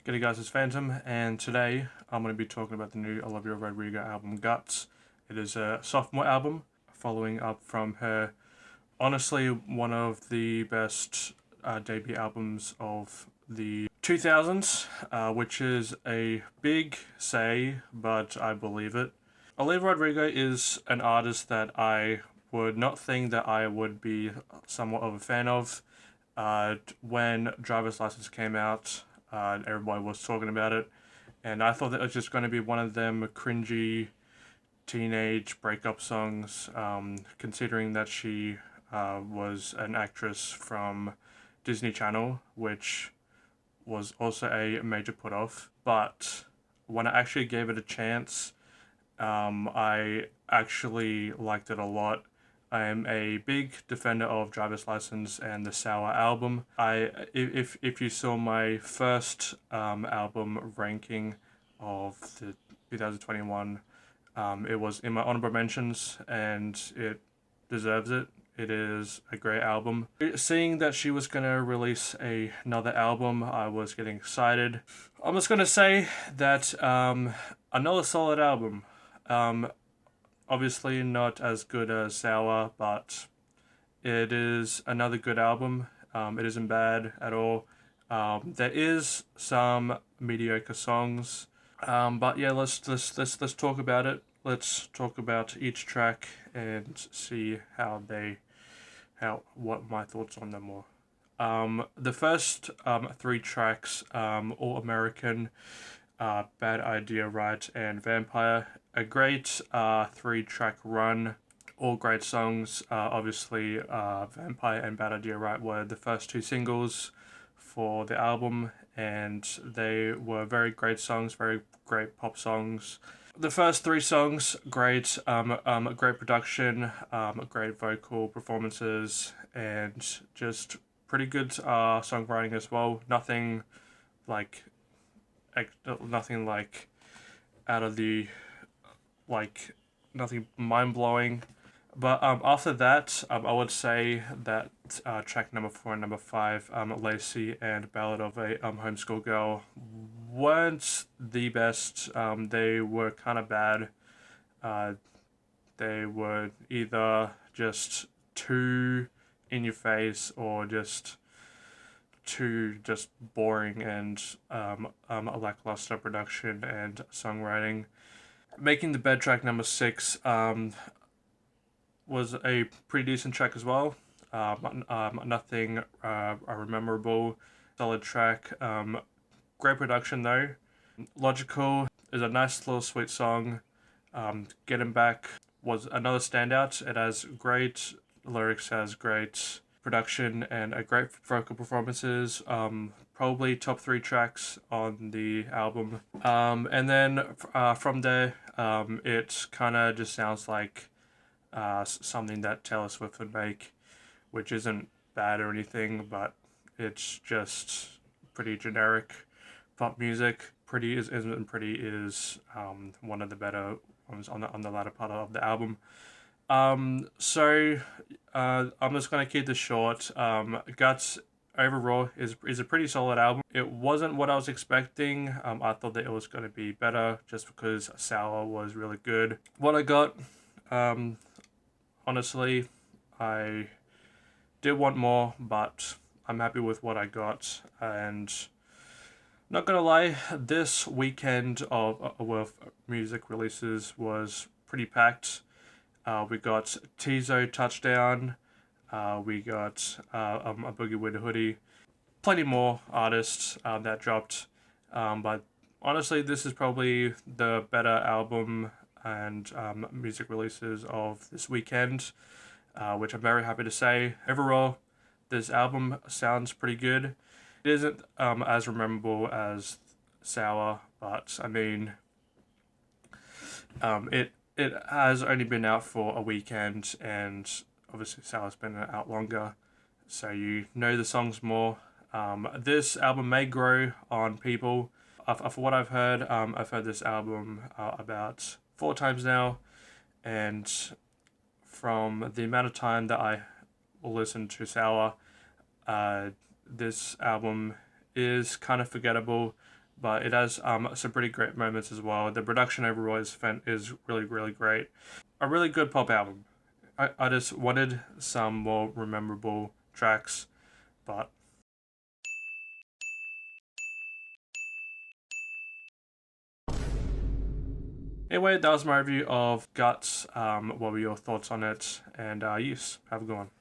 G'day guys, it's Phantom, and today I'm going to be talking about the new Olivia Rodrigo album, Guts. It is a sophomore album, following up from her, honestly, one of the best debut albums of the 2000s, which is a big say, but I believe it. Olivia Rodrigo is an artist that I would not think that I would be somewhat of a fan of. When Driver's License came out, everybody was talking about it, and I thought that it was just going to be one of them cringy teenage breakup songs, considering that she was an actress from Disney Channel, which was also a major put off. But when I actually gave it a chance, I actually liked it a lot. I am a big defender of Driver's License and the Sour album. If you saw my first album ranking of the 2021, it was in my honorable mentions, and it deserves it. It is a great album. Seeing that she was gonna release another album, I was getting excited. I'm just gonna say that another solid album. Obviously not as good as Sour, but it is another good album. It isn't bad at all. There is some mediocre songs, but yeah, let's talk about it. Let's talk about each track and see what my thoughts on them were. The first three tracks, All American, Bad Idea, Right, and Vampire. A great three-track run, all great songs. Obviously, Vampire and Bad Idea, Right were the first two singles for the album, and they were very great songs, very great pop songs. The first three songs, great, great production, great vocal performances, and just pretty good songwriting as well. Nothing like out of the nothing mind-blowing. But after that, I would say that track number 4 and number 5, Lacy and Ballad of a Homeschool Girl, weren't the best. They were kind of bad. They were either just too in your face or just boring and a lackluster production and songwriting. Making the Bed track number 6 was a pretty decent track as well. Nothing memorable. Solid track. Great production though. Logical is a nice little sweet song. Getting Back was another standout. It has great lyrics, has great production, and a great vocal performances. Probably top 3 tracks on the album. And then from there, it kind of just sounds like something that Taylor Swift would make, which isn't bad or anything, but it's just pretty generic pop music. Pretty Isn't Pretty is one of the better ones on the latter part of the album. So I'm just gonna keep this short. Guts overall is a pretty solid album. It wasn't what I was expecting. I thought that it was gonna be better just because Sour was really good. What I got, honestly, I did want more, but I'm happy with what I got. And not gonna lie, this weekend of music releases was pretty packed. We got Tizo Touchdown. We got a Boogie with a Hoodie. Plenty more artists that dropped. But honestly, this is probably the better album and music releases of this weekend, which I'm very happy to say. Overall, this album sounds pretty good. It isn't as memorable as Sour, but I mean, it has only been out for a weekend, and obviously Sour's been out longer, so you know the songs more. This album may grow on people. For what I've heard this album about 4 times now, and from the amount of time that I will listen to Sour, this album is kind of forgettable. but it has some pretty great moments as well. The production overall is really, really great. A really good pop album. I just wanted some more memorable tracks, but anyway, that was my review of Guts. What were your thoughts on it? And yes, have a good one.